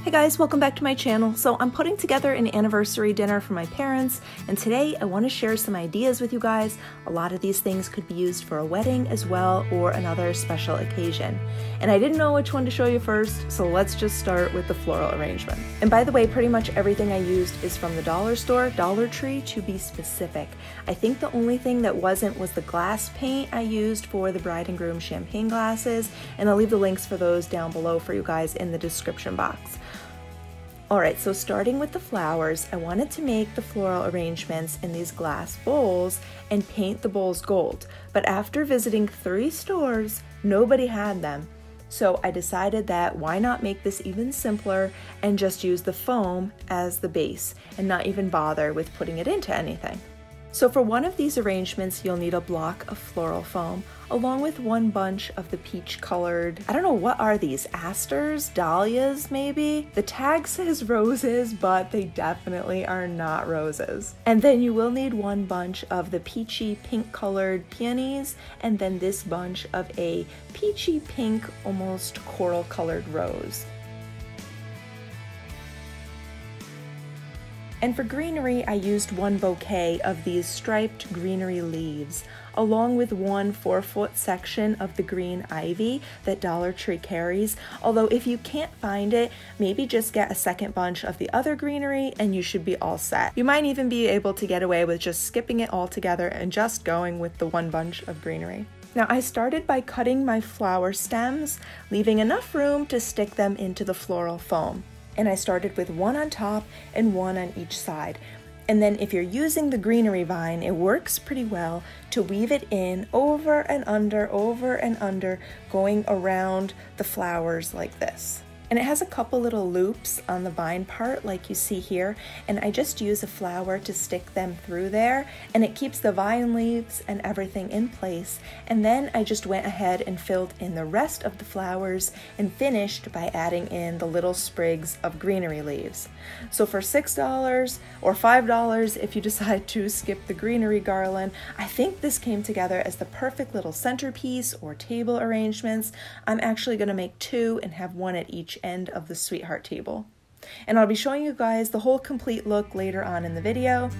Hey guys, welcome back to my channel. So I'm putting together an anniversary dinner for my parents, and today I want to share some ideas with you guys. A lot of these things could be used for a wedding as well or another special occasion. And I didn't know which one to show you first, so let's just start with the floral arrangement. And by the way, pretty much everything I used is from the dollar store, Dollar Tree to be specific. I think the only thing that wasn't was the glass paint I used for the bride and groom champagne glasses, and I'll leave the links for those down below for you guys in the description box. Alright, so starting with the flowers, I wanted to make the floral arrangements in these glass bowls and paint the bowls gold. But after visiting 3 stores, nobody had them. So I decided that why not make this even simpler and just use the foam as the base and not even bother with putting it into anything. So for one of these arrangements, you'll need a block of floral foam along with 1 bunch of the peach colored, I don't know, what are these, asters, dahlias maybe? The tag says roses, but they definitely are not roses. And then you will need 1 bunch of the peachy pink colored peonies, and then this bunch of a peachy pink, almost coral colored rose. And for greenery, I used 1 bouquet of these striped greenery leaves, along with 1 4-foot section of the green ivy that Dollar Tree carries. Although if you can't find it, maybe just get a second bunch of the other greenery and you should be all set. You might even be able to get away with just skipping it all together and just going with the 1 bunch of greenery. Now I started by cutting my flower stems, leaving enough room to stick them into the floral foam. And I started with 1 on top and 1 on each side. And then if you're using the greenery vine, it works pretty well to weave it in over and under, going around the flowers like this. And it has a couple little loops on the vine part like you see here, and I just use a flower to stick them through there, and it keeps the vine leaves and everything in place. And then I just went ahead and filled in the rest of the flowers and finished by adding in the little sprigs of greenery leaves. So for $6 or $5 if you decide to skip the greenery garland, I think this came together as the perfect little centerpiece or table arrangements. I'm actually going to make 2 and have 1 at each end of the sweetheart table. And I'll be showing you guys the whole complete look later on in the video.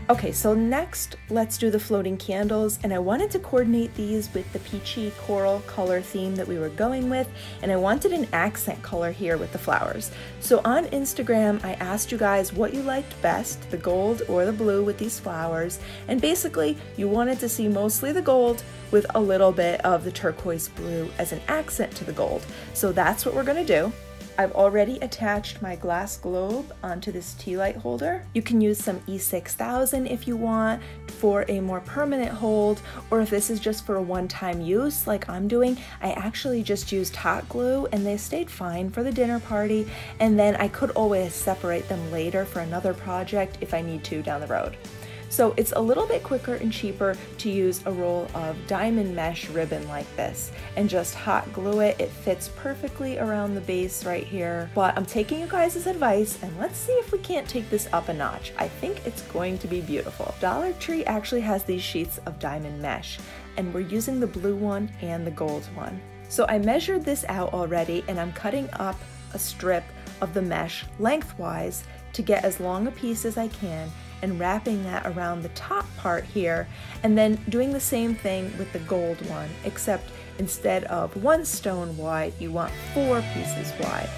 Okay, so next let's do the floating candles, and I wanted to coordinate these with the peachy coral color theme that we were going with, and I wanted an accent color here with the flowers. So on Instagram I asked you guys what you liked best, the gold or the blue with these flowers, and basically you wanted to see mostly the gold with a little bit of the turquoise blue as an accent to the gold. So that's what we're gonna do. I've already attached my glass globe onto this tea light holder. You can use some E6000 if you want for a more permanent hold, or if this is just for a one-time use like I'm doing, I actually just used hot glue and they stayed fine for the dinner party, and then I could always separate them later for another project if I need to down the road. So it's a little bit quicker and cheaper to use a roll of diamond mesh ribbon like this and just hot glue it. It fits perfectly around the base right here. But I'm taking you guys' advice and let's see if we can't take this up a notch. I think it's going to be beautiful. Dollar Tree actually has these sheets of diamond mesh, and we're using the blue one and the gold one. So I measured this out already, and I'm cutting up a strip of the mesh lengthwise to get as long a piece as I can, and wrapping that around the top part here, and then doing the same thing with the gold one, except instead of 1 stone wide, you want 4 pieces wide.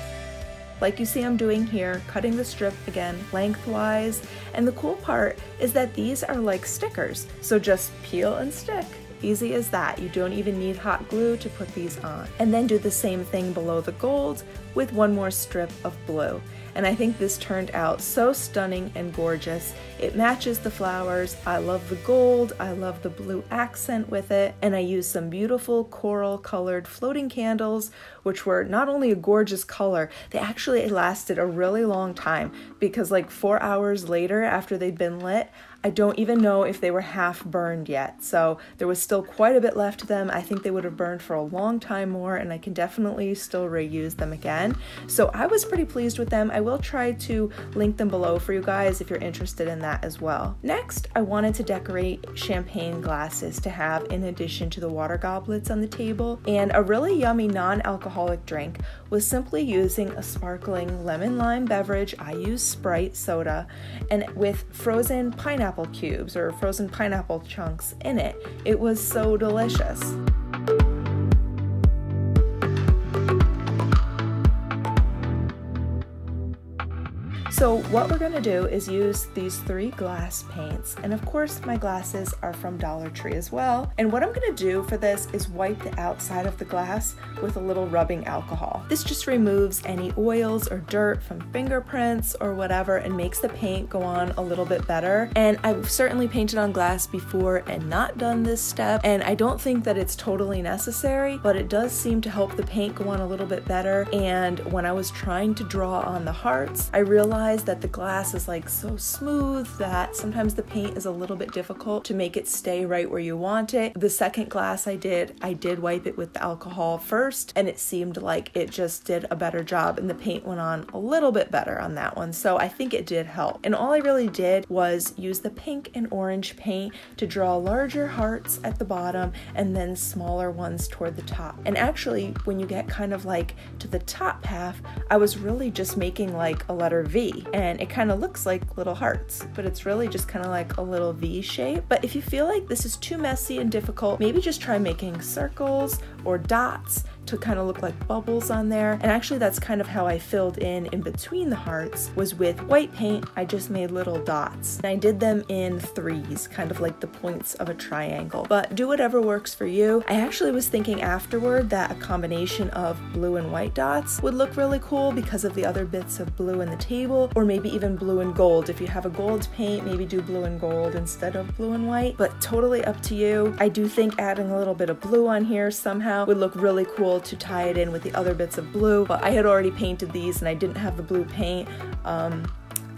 Like you see I'm doing here, cutting the strip again lengthwise, and the cool part is that these are like stickers, so just peel and stick. Easy as that. You don't even need hot glue to put these on. And then do the same thing below the gold with 1 more strip of blue. And I think this turned out so stunning and gorgeous. It matches the flowers. I love the gold, I love the blue accent with it, and I used some beautiful coral colored floating candles, which were not only a gorgeous color, they actually lasted a really long time, because like 4 hours later after they'd been lit, I don't even know if they were half burned yet, so there was still quite a bit left of them. I think they would have burned for a long time more, and I can definitely still reuse them again. So I was pretty pleased with them. I will try to link them below for you guys if you're interested in that as well. Next, I wanted to decorate champagne glasses to have in addition to the water goblets on the table, and a really yummy non-alcoholic drink was simply using a sparkling lemon lime beverage. I use Sprite soda, and with frozen pineapple cubes or frozen pineapple chunks in it. It was so delicious. So what we're going to do is use these 3 glass paints, and of course my glasses are from Dollar Tree as well, and what I'm going to do for this is wipe the outside of the glass with a little rubbing alcohol. This just removes any oils or dirt from fingerprints or whatever and makes the paint go on a little bit better. And I've certainly painted on glass before and not done this step, and I don't think that it's totally necessary, but it does seem to help the paint go on a little bit better. And when I was trying to draw on the hearts, I realized that the glass is like so smooth that sometimes the paint is a little bit difficult to make it stay right where you want it. The second glass I did wipe it with the alcohol first, and it seemed like it just did a better job and the paint went on a little bit better on that one. So I think it did help. And all I really did was use the pink and orange paint to draw larger hearts at the bottom and then smaller ones toward the top. And actually, when you get kind of like to the top half, I was really just making like a letter V. And it kind of looks like little hearts, but it's really just kind of like a little V shape. But if you feel like this is too messy and difficult, maybe just try making circles or dots to kind of look like bubbles on there. And actually that's kind of how I filled in between the hearts, was with white paint. I just made little dots, and I did them in 3s, kind of like the points of a triangle, but do whatever works for you. I actually was thinking afterward that a combination of blue and white dots would look really cool because of the other bits of blue in the table, or maybe even blue and gold. If you have a gold paint, maybe do blue and gold instead of blue and white, but totally up to you. I do think adding a little bit of blue on here somehow would look really cool to tie it in with the other bits of blue, but I had already painted these and I didn't have the blue paint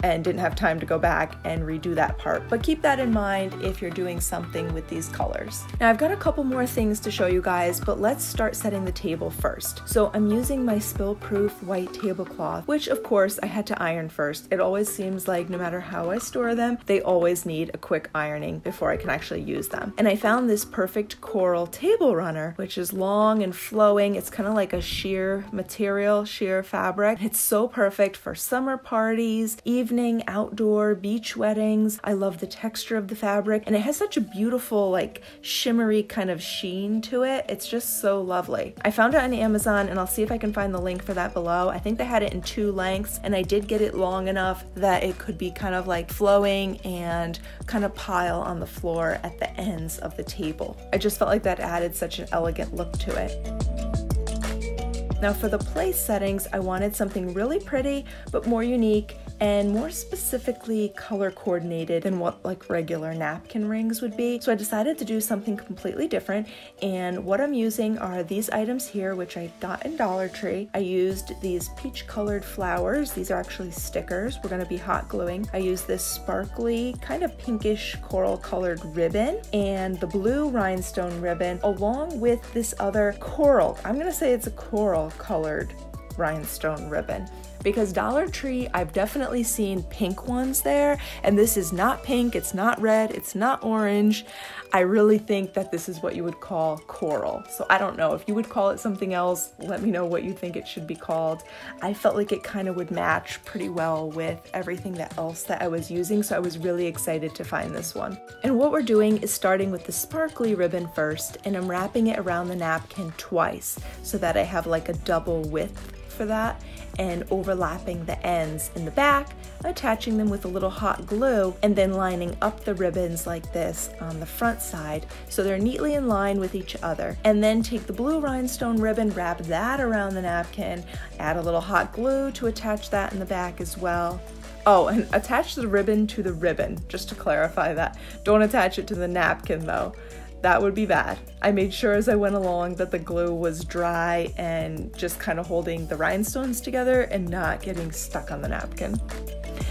and didn't have time to go back and redo that part. But keep that in mind if you're doing something with these colors. Now I've got a couple more things to show you guys, but let's start setting the table first. So I'm using my spill-proof white tablecloth, which of course I had to iron first. It always seems like no matter how I store them, they always need a quick ironing before I can actually use them. And I found this perfect coral table runner, which is long and flowing. It's kind of like a sheer material, sheer fabric. It's so perfect for summer parties, evening, outdoor, beach weddings. I love the texture of the fabric, and it has such a beautiful, like shimmery kind of sheen to it. It's just so lovely. I found it on Amazon, and I'll see if I can find the link for that below. I think they had it in 2 lengths, and I did get it long enough that it could be kind of like flowing and kind of pile on the floor at the ends of the table. I just felt like that added such an elegant look to it. Now for the place settings, I wanted something really pretty, but more unique and more specifically color coordinated than what like regular napkin rings would be. So I decided to do something completely different, and what I'm using are these items here, which I got in Dollar Tree. I used these peach colored flowers. These are actually stickers we're gonna be hot gluing. I used this sparkly kind of pinkish coral colored ribbon and the blue rhinestone ribbon, along with this other coral, I'm gonna say it's a coral colored rhinestone ribbon. Because Dollar Tree, I've definitely seen pink ones there, and this is not pink, it's not red, it's not orange. I really think that this is what you would call coral. So I don't know, if you would call it something else, let me know what you think it should be called. I felt like it kind of would match pretty well with everything else that I was using, so I was really excited to find this one. And what we're doing is starting with the sparkly ribbon first, and I'm wrapping it around the napkin twice so that I have like a double width for that, and overlapping the ends in the back, attaching them with a little hot glue, and then lining up the ribbons like this on the front side so they're neatly in line with each other. And then take the blue rhinestone ribbon, wrap that around the napkin, add a little hot glue to attach that in the back as well. Oh, and attach the ribbon to the ribbon, just to clarify that. Don't attach it to the napkin though. That would be bad. I made sure as I went along that the glue was dry and just kind of holding the rhinestones together and not getting stuck on the napkin.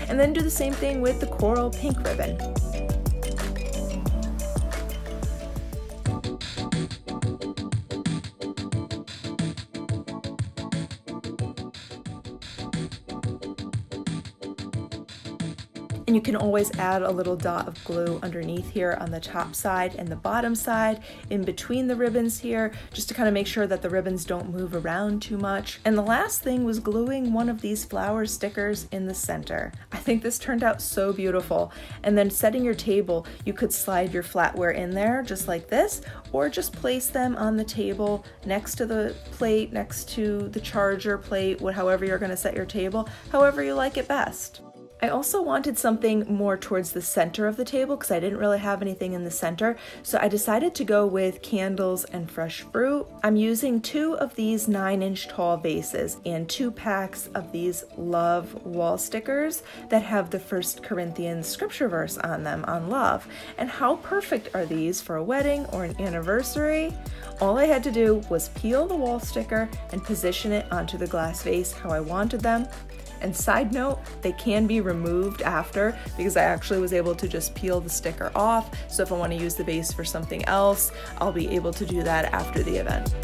And then do the same thing with the coral pink ribbon. And you can always add a little dot of glue underneath here on the top side and the bottom side in between the ribbons here, just to kind of make sure that the ribbons don't move around too much. And the last thing was gluing one of these flower stickers in the center. I think this turned out so beautiful. And then setting your table, you could slide your flatware in there just like this, or just place them on the table next to the plate, next to the charger plate, however you're going to set your table, however you like it best. I also wanted something more towards the center of the table because I didn't really have anything in the center, so I decided to go with candles and fresh fruit. I'm using 2 of these 9-inch tall vases and 2 packs of these love wall stickers that have the 1 Corinthians scripture verse on them, on love. And how perfect are these for a wedding or an anniversary? All I had to do was peel the wall sticker and position it onto the glass vase how I wanted them. And side note, they can be removed after, because I actually was able to just peel the sticker off. So if I want to use the base for something else, I'll be able to do that after the event.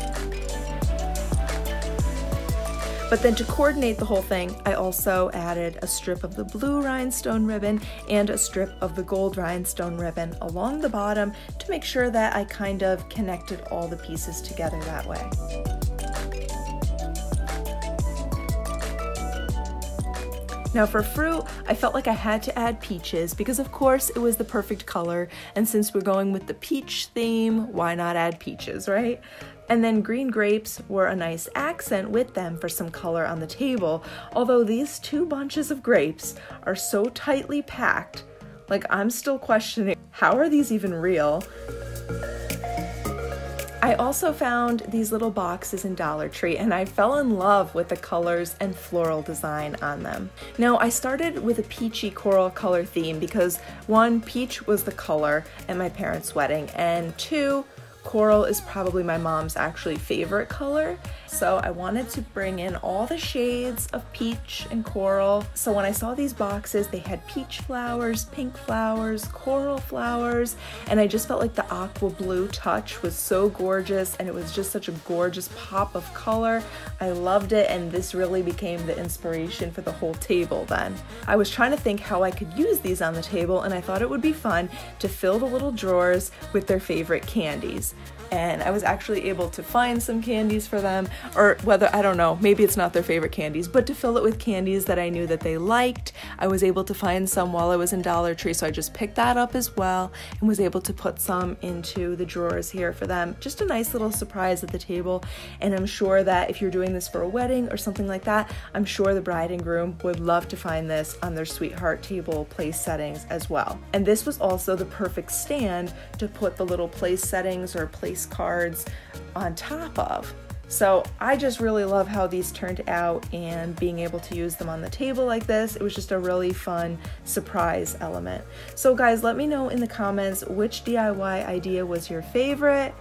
But then to coordinate the whole thing, I also added a strip of the blue rhinestone ribbon and a strip of the gold rhinestone ribbon along the bottom to make sure that I kind of connected all the pieces together that way. Now for fruit, I felt like I had to add peaches because of course it was the perfect color, and since we're going with the peach theme, why not add peaches, right? And then green grapes were a nice accent with them for some color on the table, although these 2 bunches of grapes are so tightly packed, like I'm still questioning, how are these even real? I also found these little boxes in Dollar Tree and I fell in love with the colors and floral design on them. Now I started with a peachy coral color theme because 1, peach was the color at my parents' wedding, and 2, coral is probably my mom's actually favorite color. So I wanted to bring in all the shades of peach and coral. So when I saw these boxes, they had peach flowers, pink flowers, coral flowers, and I just felt like the aqua blue touch was so gorgeous, and it was just such a gorgeous pop of color. I loved it, and this really became the inspiration for the whole table then. I was trying to think how I could use these on the table, and I thought it would be fun to fill the little drawers with their favorite candies. And I was actually able to find some candies for them, or whether, I don't know, maybe it's not their favorite candies, but to fill it with candies that I knew that they liked. I was able to find some while I was in Dollar Tree, so I just picked that up as well and was able to put some into the drawers here for them. Just a nice little surprise at the table, and I'm sure that if you're doing this for a wedding or something like that, I'm sure the bride and groom would love to find this on their sweetheart table place settings as well. And this was also the perfect stand to put the little place settings or place cards on top of. So I just really love how these turned out, and being able to use them on the table like this, it was just a really fun surprise element. So guys, let me know in the comments which DIY idea was your favorite.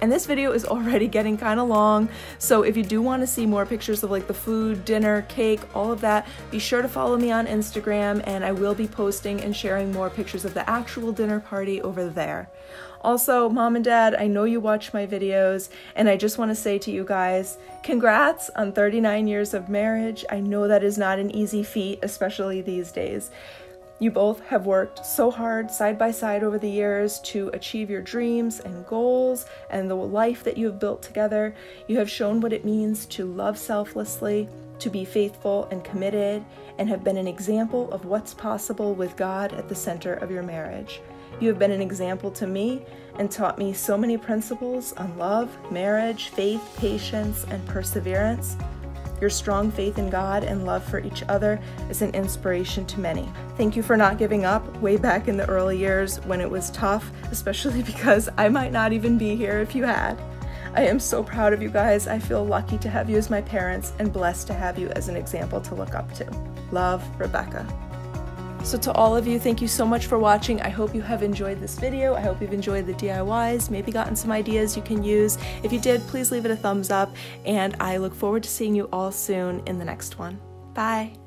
And this video is already getting kind of long, so if you do want to see more pictures of like the food, dinner, cake, all of that, be sure to follow me on Instagram, and I will be posting and sharing more pictures of the actual dinner party over there. Also, Mom and Dad, I know you watch my videos, and I just want to say to you guys, congrats on 39 years of marriage. I know that is not an easy feat, especially these days. You both have worked so hard side by side over the years to achieve your dreams and goals and the life that you have built together. You have shown what it means to love selflessly, to be faithful and committed, and have been an example of what's possible with God at the center of your marriage. You have been an example to me and taught me so many principles on love, marriage, faith, patience, and perseverance. Your strong faith in God and love for each other is an inspiration to many. Thank you for not giving up way back in the early years when it was tough, especially because I might not even be here if you had. I am so proud of you guys. I feel lucky to have you as my parents and blessed to have you as an example to look up to. Love, Rebecca. So to all of you, thank you so much for watching. I hope you have enjoyed this video. I hope you've enjoyed the DIYs, maybe gotten some ideas you can use. If you did, please leave it a thumbs up, and I look forward to seeing you all soon in the next one. Bye.